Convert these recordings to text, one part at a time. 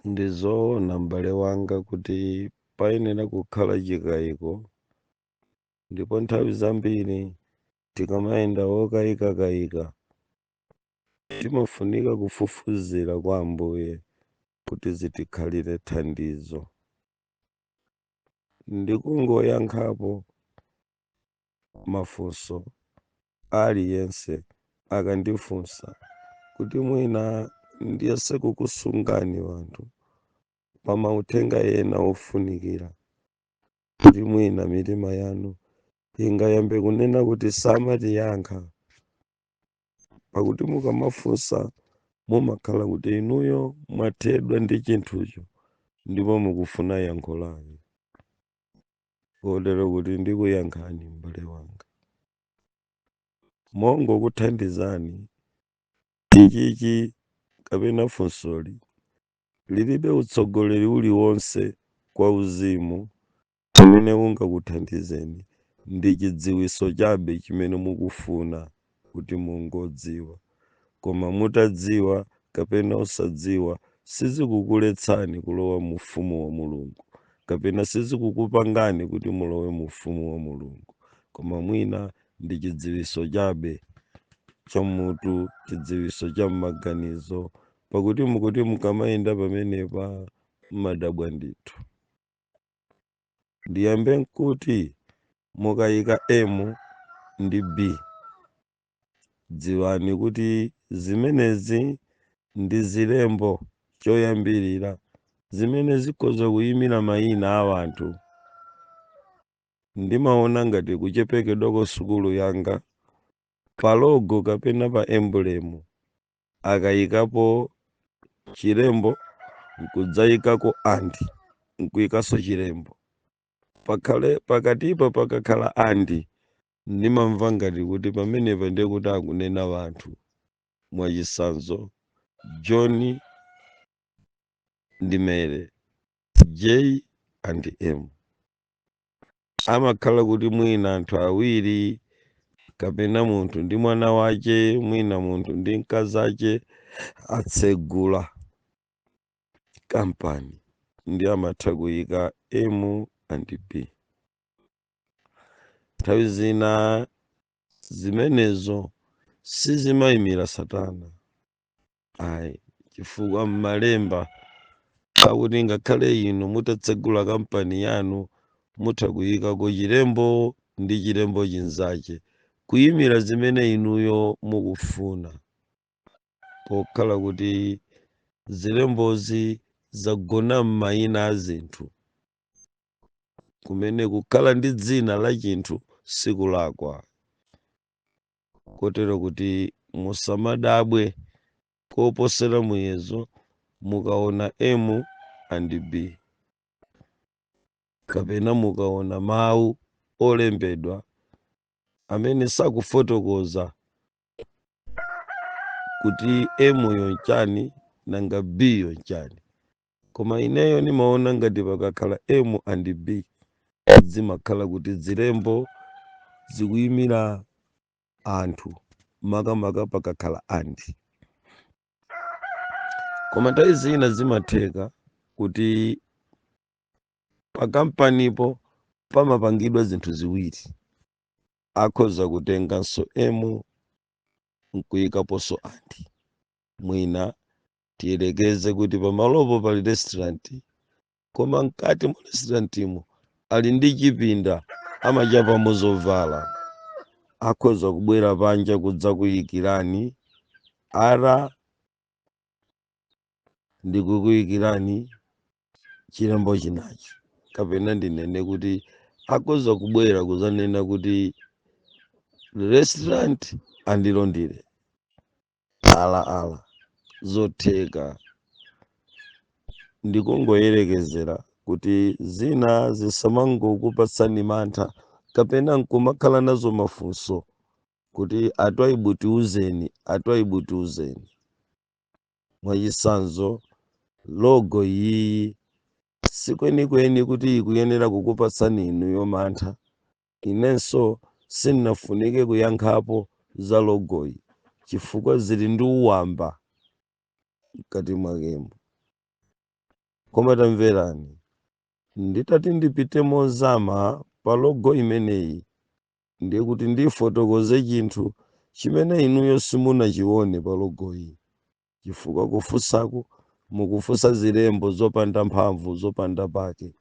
Ndizoona m'bale wanga kuti payenera kukhala chikayiko, ndipo nthawi zambiri tikamayenda wokayikakayika timafunika kufufuzira kwa Ambuye kuti zitikhalire thandizo. Ndikungoyankhapo mafunso aliyense akandifunsa kuti mwina ndiyese kukusungani wanthu pamauthenga ena ofunikira kuti mwina mitima yanu ingayambe kunena kuti samatiyankha, pakuti mukamafunsa mumakhala kuti inuyo mwathedwa ndi chinthucho ndipo mukufuna yankho lake. Kotero kuti ndikuyankhani m'bale wanga, mongokuthandizani ichichi kapena funsoli lilibe utsogoleri uliwonse kwa uzimu umene ungakuthandizeni, ndi chidziwiso chabe chimene mukufuna kuti mungodziwa. Koma mutadziwa kapena osadziwa sizikukuletsani kulowa mu ufumu wa Mulungu, kapena sizikukupangani kuti mulowe mu ufumu wa Mulungu, koma mwina ndi chidziwiso chabe cha mutu, chidziwiso cha m'maganizo, pakuti mukuti mukamayenda pamenepa mmadabwa ndithu. Ndiyambe nkuti mukayika M ndi B, dziwani kuti zimenezi ndi zilembo choyambirira zimene zikhoza kuyimira mayina a wanthu. Ndimaona ngati kuchepekedwa kwa sukulu yanga pa logo kapena pa emblem akayikapo chilembo nkudzayikako andi nkuyikaso chilembo pakatipa pakakhala andi, ndimamva ngati kuti pamenepa ndiye kuti akunena wanthu mwachisanzo John ndi Mary, J and M. Amakhala kuti mwina anthu awiri kapena munthu ndi mwana wace, mwina munthu ndi mkazi ace atsegula kampani ndi amatha kuyika M and B. Nthawi zina zimenezo sizimayimira Satana ayi, chifukwa m'malemba akuti ngakhale inu mutatsegula kampani yanu mutha kuyikako chilembo ndi chilembo chinzace kuyimira zimene inuyo mukufuna, pokhala kuti zilembozi zagona m'mayina a zinthu, kumene kukhala ndi dzina la chinthu sikulakwa. Kotero kuti musamadabwe koposera muyezo mukaona M and B, kapena mukaona mawu olembedwa amene sakufotokoza kuti M yonchani nanga B yonchani, koma ineyo nimaona ngati pakakhala M and B zimakhala kuti zilembo zikuyimira anthu, makamaka pakakhala andi. Koma nthawi zina zimatheka kuti pakampanipo pamapangidwa zinthu ziwiri, akhoza kutenganso M nkuyikaponso andi. Mwina tiyelekeze kuti pamalopo pali restaurant, koma mkati mu restaurantimo ali ndi chipinda amachapamo zovala, akhoza kubwera panja kudza kuyikirani ara ndikukuyikirani chilembo chinacho, kapena ndinene kuti akhoza kubwera kuzanena kuti restaurant andilondire ala zotheka. Ndikungoyerekezera kuti zina zisamangokupatsani mantha kapena nkumakhala nazo mafunso kuti atwayibutiuzeni mwachisanzo logo iyi sikwenikweni kuti ikuyenera kukupatsani inuyo mantha. Inenso sinafunike kuyankhapo za logoyi chifukwa zili ndi uwamba mkati mwakemo. Koma tamverani, nditati ndipite mozama pa logo imeneyi ndiye kuti ndifotokoze chinthu chimene inuyo simunachione pa logo iyi, chifukwa kufunsako mukufunsa zilembo zopanda mphamvu zopanda pake,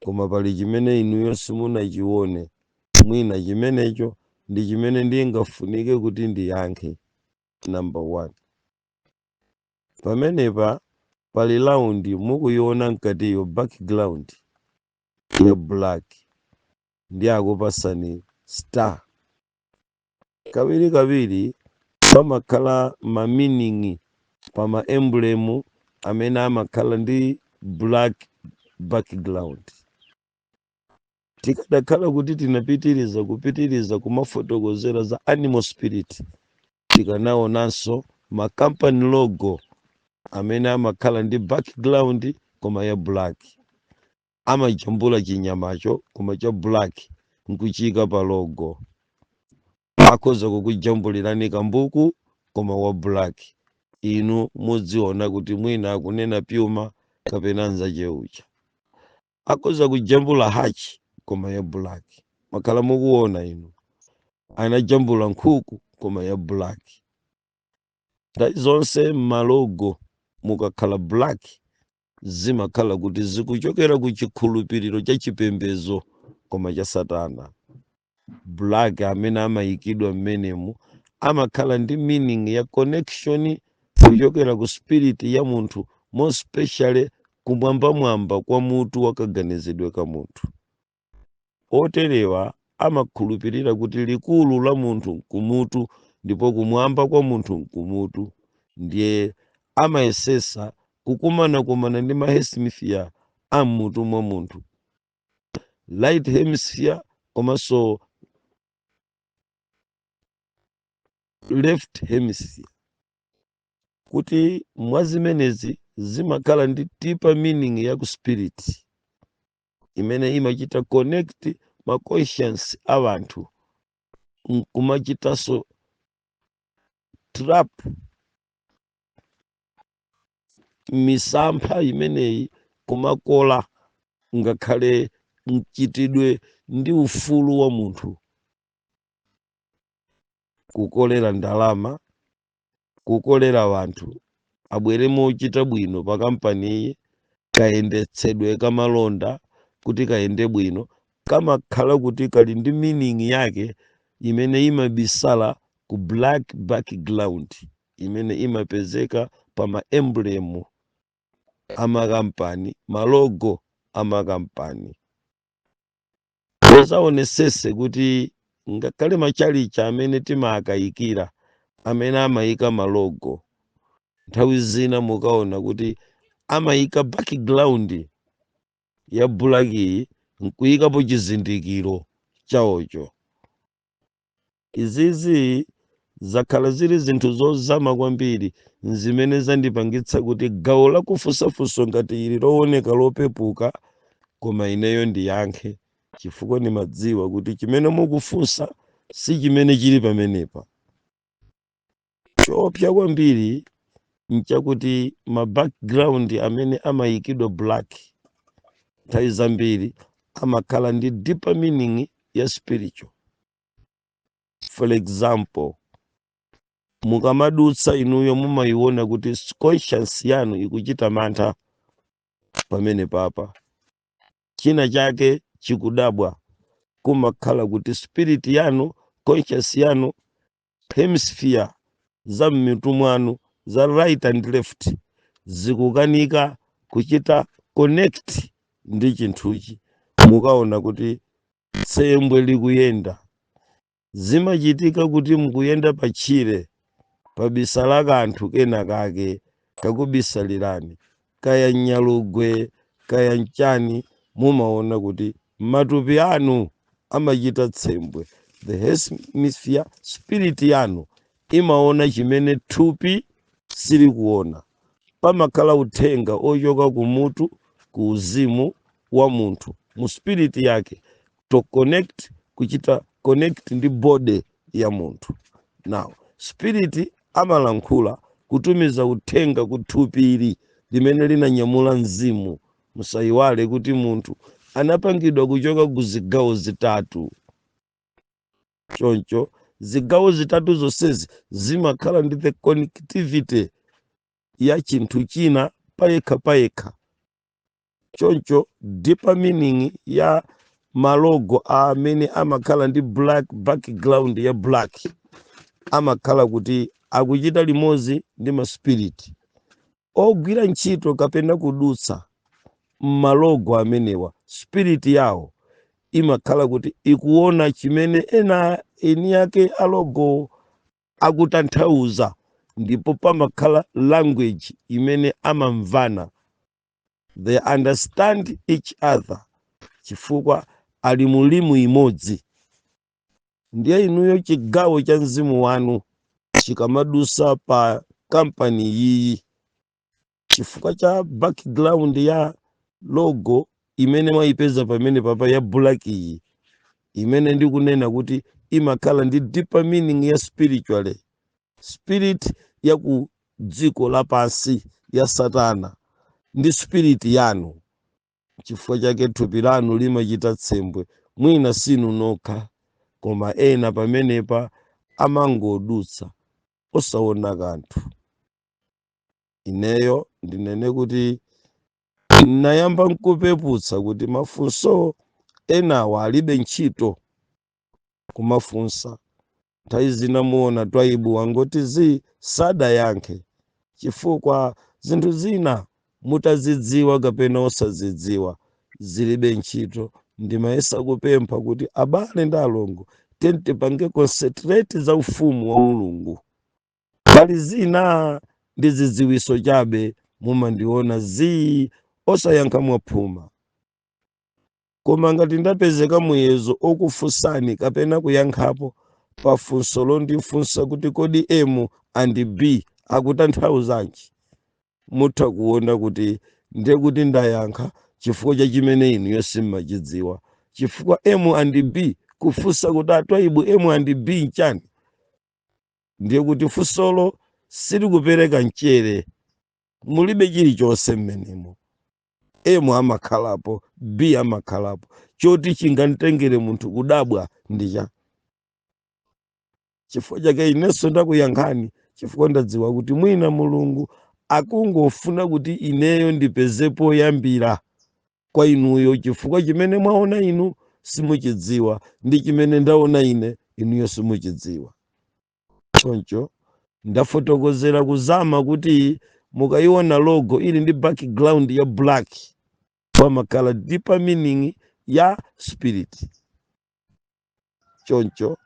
koma pali chimene inuyo simunachione. Mwina chimenecho ndi chimene ndingafunike kuti ndiyankhe. Number 1, pamenepa pali laundi mukuiona mkatiyo background ya black ndi akupasani star. Kawirikawiri pamakhala ma meaning pa ma emblem amene amakhala ndi black background. Tikadakhala kuti kupitiriza kumafotokozera za animal spirit, tikanaonanso ma company logo amene amakhala ndi background koma ya black, amajambula chinyamacho koma cha black nkuchika pa logo. Akhoza kukujambulirani kambuku koma wa black, inu mudziona kuti mwina akunena pyuma kapena nzacheucha. Akhoza kujambula hachi koma ya black, makhala mukuona inu anajambula nkhuku koma ya black. Zonse malogo mukakhala black zimakhala kuti zikuchokera ku chikhulupiriro cha chipembedzo koma cha Satana. Black amene amayikidwa mmenemu amakhala ndi meaning ya connection kuchokera ku spirit ya munthu, more especially kumwambamwamba kwa mutu wakaganizidwe ka munthu. Oterewa amakhulupirira kuti likulu la munthu kumutu ndipo kumwamba kwa munthu kumutu, ndiye amayesesa kukumana ndi ma hemisphere ammutu mwa munthu, right hemisphere komanso left hemisphere, kuti mwa zimenezi zimakhala ndi deeper meaning ya ku spirit imene imachita connect ma conscience abantu, nkumachitanso trap misampha imeneyi kumakola ngakhale mchitidwe ndi ufulu wa munthu, kukolera ndalama, kukolera wanthu abwere mochita bwino pa kampaniyi, kayendetsedwe kamalonda kuti kayende bwino, kamakhala kuti kali ndi meaning yake imene imabisala ku black background imene imapezeka pa ma emblem amakampani, malogo amakampani. Muzaonesese kuti ngakhale machalicha amene timakayikira amene amayika malogo, nthawi zina mukaona kuti amayika background ya black iyi nkuyikapo chizindikiro chawocho. Izizi zakhala zili zinthu zozama kwambiri zimene zandipangitsa kuti gawo la kufunsafunso ngati ili looneka lopepuka, koma ineyo ndiyankhe chifukwa ndimadziwa kuti chimene mukufunsa si chimene chili pamenepa. Choopsa kwambiri nchakuti ma background amene amayikidwa black nthawi zambiri amakhala ndi deeper meaning ya spiritual. For example, mukamadutsa inuyo mumayiona kuti conscience yanu ikuchita mantha pamene papa, china chake chikudabwa, kumakhala kuti spirit yanu, conscience yanu, hemisphere za mmitu mwanu za right and left zikukanika kuchita connect ndi chinthuchi. Mukaona kuti tsembwe likuyenda, zimachitika kuti mukuyenda pachire pabisala kanthu kena kake kakubisalirani, kaya nyalugwe kaya nchani, mumaona kuti matupi anu amachita tsembwe. The hemisphere spirit yanu imaona chimene thupi silikuona. Pamakhala uthenga ochoka kumutu ku uzimu wa munthu mu spirit yake to connect, kuchita connect ndi body ya munthu. Now spirit amalankhula kutumiza uthenga ku thupi ili limene linanyamula mzimu. Musayiwale kuti munthu anapangidwa kuchoka ku zigawo zitatu. Choncho zigawo zitatu zonsezi zimakhala ndi the connectivity ya chinthu china payekha. Choncho deeper meaning ya malogo amene amakhala ndi black background ya black amakhala kuti akuchita limodzi ndi maspiriti ogwira ntchito kapena kudutsa malogo amenewa. Spiriti yawo imakhala kuti ikuona chimene eni yake alogo akutanthauza, ndipo pamakhala language imene amamvana. They understand each other chifukwa ali mulimu imodzi. Ndiye inuyo chigawo cha mzimu wanu chikamadusa pa kampani iyi chifukwa cha background ya logo imene mwayipeza pamene papa ya black iyi, imene ndikunena kuti imakhala ndi deeper meaning ya spiritually, spirit ya ku dziko lapansi ya Satana ndi spirit yanu. Chifukwa chake thupi lanu limachita tsembwe, mwina sinu nokha koma ena pamenepa amangodutsa osaona kanthu. Ineyo ndinene kuti nayamba nkupeputsa kuti mafunso enawa alibe ntchito kumafunsa. Nthawi zina muona twaibu wangoti sadayankhe chifukwa zinthu zina mutazidziwa kapena osazidziwa zilibe ntchito. Ndimayesa kupempha kuti abale ndi alongo tipange concentrate za ufumu wa Mulungu. Pali zina ndi zidziwiso chabe mumandiona osayankha mwaphuma. Koma ngati ndapezeka muyezo okufunsani kapena kuyankhapo pafunso londifunsa kuti kodi M and B akutanthauzanji, mutha kuona kuti ndiye kuti ndayankha chifukwa cha chimene inuyo simmachidziwa. Chifukwa M and B kufunsa kuti atwaibu M and B nchani, ndiye kuti funsolo silikupereka mchere, mulibe chilichonse mmenemo. M amakhalapo, B amakhalapo. Choti chingamtengere munthu kudabwa ndicha. Chifukwa chake inenso ndakuyankhani chifukwa ndadziwa kuti mwina Mulungu akungofuna kuti ineyo ndipezepo yambira kwa inuyo, chifukwa chimene mwaona inu simuchidziwa ndi chimene ndaona ine inuyo simuchidziwa. Choncho ndafotokozera kuzama kuti mukayiona logo ili ndi background ya black pamakhala deeper meaning ya spirit. Choncho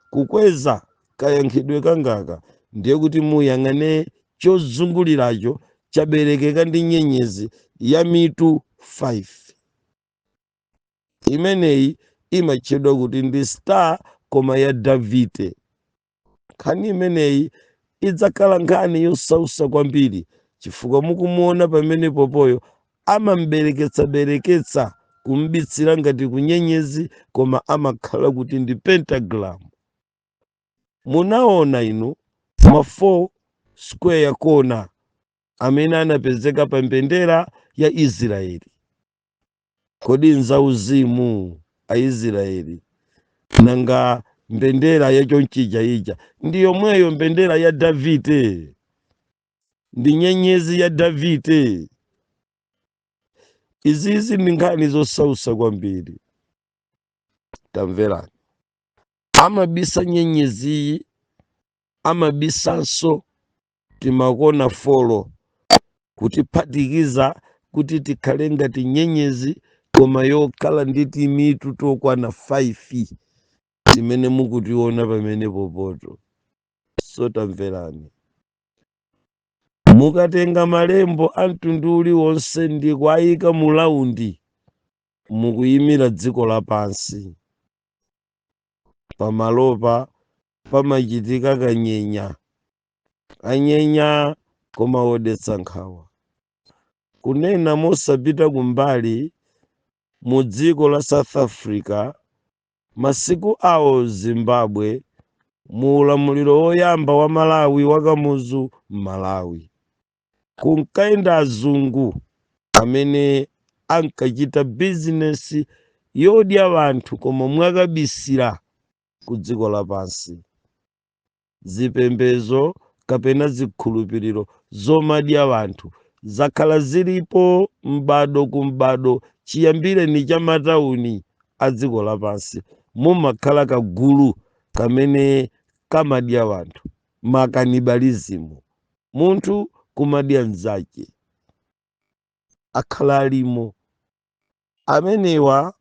kukweza kayankhidwe kangaka ndiye kuti muyang'ane chozunguliracho chaberekeka ndi nyenyezi ya mitu 5. Imeneyi imatchedwa kuti ndi star koma ya Davide. Nkhani imeneyi idzakhala nkhani yosausa kwambiri chifukwa mukumuona pamene popoyo amambereketsa kumbitsira ngati kunyenyezi, koma amakhala kuti ndi pentagram. Munaona inu ma 4 square corner amene anapezeka pa mbendera ya Israeli. Kodi nzauzimu a Israeli nanga mbendera ya chonchija ija ndi yomweyo mbendera ya Davide, ndi nyenyezi ya Davide. Izizi ndi nkhani zosausa kwambiri. Tamverani, amabisa nyenyezi, amabisanso timakona folo kuti phatikiza kuti tikhale ngati nyenyezi koma yokhala ndi mitu tokwana 5 timene mukutiona pamene popoto. So tamverani, mukatenga malembo a mtundu uliwonse ndi kuayika mu laundi, mukuyimira dziko lapansi. Pamalopa pamachitika kanyenya, anyenya koma wodetsa nkhawa. Kunena mosapita kumbali, mu dziko la South Africa masiku awo Zimbabwe, mu ulamuliro woyamba wa Malawi wakamuzu Malawi, kunkaenda azungu amene ankachita bizinesi yodya vanthu koma mwakabisira ku dziko lapansi. Zipembezo kapena zikhulupiriro zomadya vanthu zakhala zilipo m'bado ku m'bado, chiyambireni cha matawuni a dziko lapansi mumakhala kagulu kamene kamadya vanthu, makanibalizimu, munthu kumadya mnzake, akhala alimo. Amenewa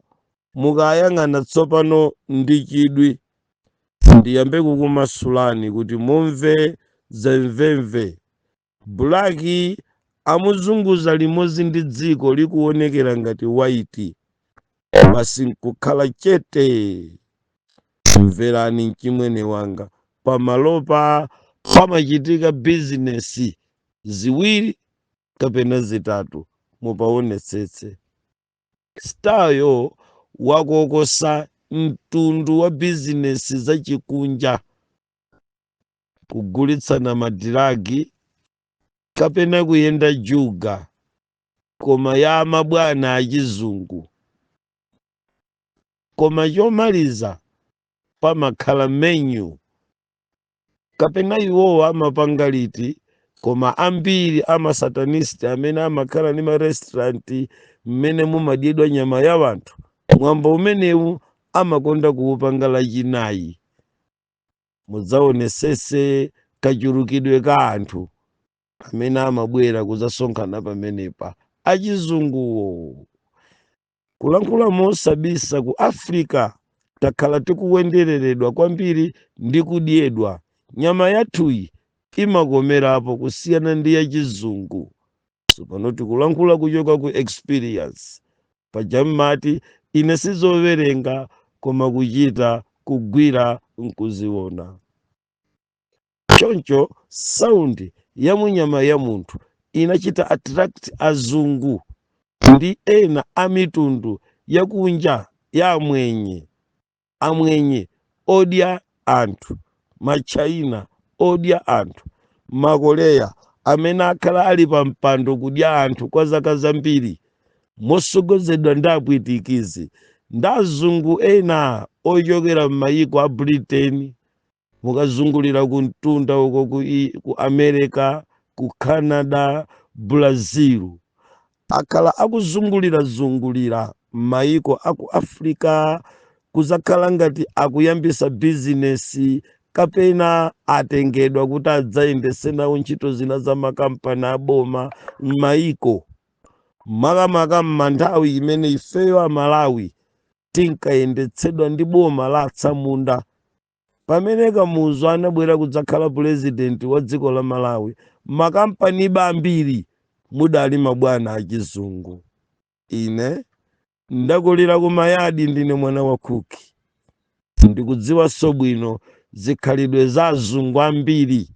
mukayang'ana tsopano ndi chidwi, ndiyambe kukumasulani kuti mumve zamvemve. Bulaki amuzunguza limodzi ndi dziko likuonekera ngati waiti, basi nkukhala chete. Mverani mchimwene wanga, pamalopa pamachitika bizinesi ziwiri kapena zitatu, mupaonetsetse. Stayo wakokosa mtundu wa bizinesi za chikunja, kugulitsana madiragi kapena kuyenda juga, koma ya mabwana achizungu. Koma chomaliza pamakhala menu, kapena iwowo amapanga liti, koma ambiri amasatanist amene amakhala ni marestaurant mmene mumadyedwa nyama ya vanthu, mwambo umenewu amakonda kuupanga lachinayi. Mudzaonesese kachulukidwe ka anthu amene amabwera kudzasonkhana pamenepa, achizunguwo. Kulankhula mosabisa, ku Africa takhala tikuwendereredwa kwambiri ndi kudyedwa. Nyama yathuyi imakomerapo kusiyana ndi ya chizungu. Pano tikulankhula kuchoka ku experience, pajamati ine sizowerenga koma kuchita kugwira nkuziona. Choncho saundi ya munyama ya munthu inachita attract azungu ndi ena amitundu yakunja ya amwenye odya anthu, machaina odya anthu, makoreya amene akhala ali pa mpando kudya anthu kwa zaka zambiri, mosogozedwa ndi apwitikizi ndi azungu ena ochokera m'mayiko a Britain. Mukazungulira ku mtunda uko ku America, ku Canada, Brazil, akhala akuzungulira m'mayiko aku Africa, kuzakhala ngati akuyambisa bizinesi kapena atengedwa kuti adzayendese nawo ntchito zina za makampani aboma m'mayiko. Makamaka m'manthawi imene ifeyo Amalawi tinkayendetsedwa ndi boma la Atsamunda. Pamene Kamuzu anabwera kudzakhala president wa dziko la Malawi, makampani ambiri mudali mabwana achizungu. Ine ndakulira ku Mayadi, ndine mwana wa Kuki, ndikudziwa sobwino zikhalidwe za azungu ambiri,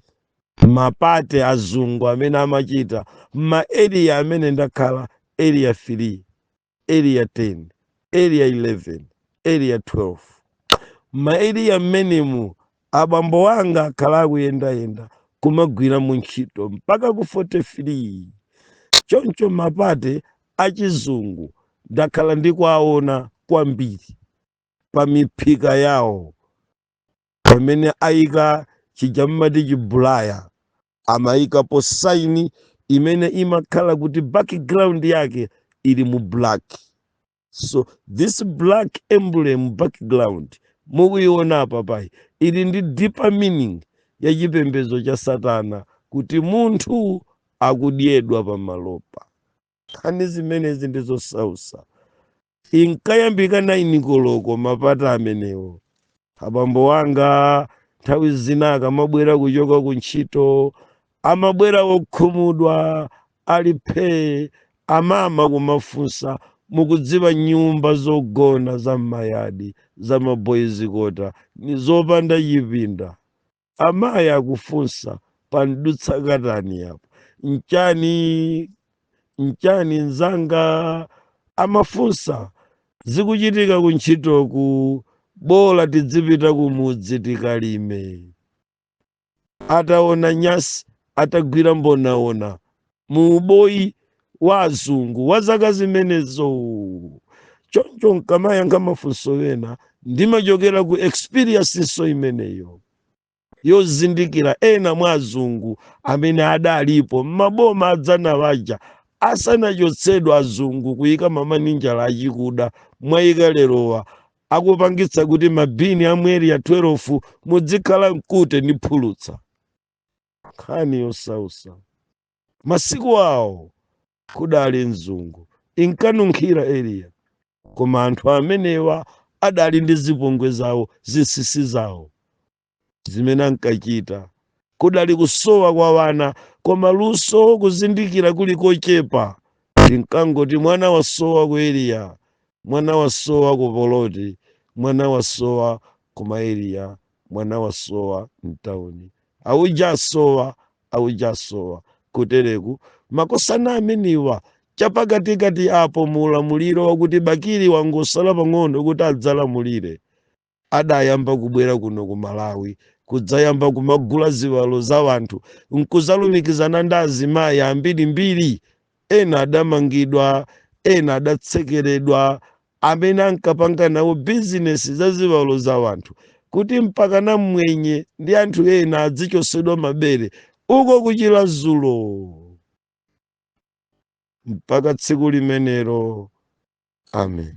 mapate azungu amene amachita ma area amene ndakhala, area 3, area 10, area 11, area 12. Ma area mmenemu abambo wanga akhala akuyendayenda kumagwira mu ntchito mpaka ku 43. Choncho mapate achizungu ndakhala ndikuwaona kwambiri pa miphika yawo, pamene ayika chijamati chibulaya, amayikapo saini imene imakhala kuti background yake ili mu black. So this black emblem background mukuiona apa pai ili ndi deeper meaning ya chipembedzo cha Satana, kuti munthu akudyedwa pamalopa. Nkhani zimenezi ndizosausa. Inkayambika 9 koloko mapata amenewo. Abambo wanga nthawi zina akamabwera kuchoka ku ntchito, amabwera okhumudwa, alipe, amama kumafunsa, mukudziwa nyumba zogona za m'mayadi za maboys kota ni zopanda chipinda. Amayi akufunsa, pandutsa katani apo, nchani nzanga? Amafunsa zikuchitika ku ntchitoku, bola tidzipita kumudzi tikalime. Ataona nyasi atagwira mbonaona mu uboyi wa azungu wa zaka zimenezo. Choncho nkamayanga mafunso ena ndimachokera ku experience so imeneyo yozindikira ena mwa azungu amene adalipo maboma adzana waja asanachotsedwa azungu kuyika mamaninjala achikuda mwayika lerowa akupangitsa kuti mabini amweri ya 12 mudzikhala mkute ndi phulutsa nkhani yosausa. Masiku awo kudali mzungu inkanunkhira Eliya, koma anthu amenewa adali ndi zipongwe zawo zinsisi zawo zimene ankachita. Kudali kusowa kwa wana, koma luso kuzindikira kuli kochepa. Tinkangoti mwana wasowa ku Eliya, mwana wasowa ku poloti, mwana wasowa ku Eliya, mwana wasowa mtauni. Aujasowa kutereku makosana ameniwa chapakatikati apo muulamuliro wakuti Bakiri wangosala pang'ono kuti adzalamulire. Adayamba kubwera kuno ku Malawi kudzayamba kumagula ziwalo za wanthu nkuzalumikizana ndi azimayi ambirimbiri. Ena adamangidwa, ena adatsekeredwa, amene ankapanga nawo bizinesi za ziwalo za wanthu kuti mpaka na mwenye ndi anthu ena adzichosedwa mabere uko kuchilazulo mpaka tsiku limenero. Amen.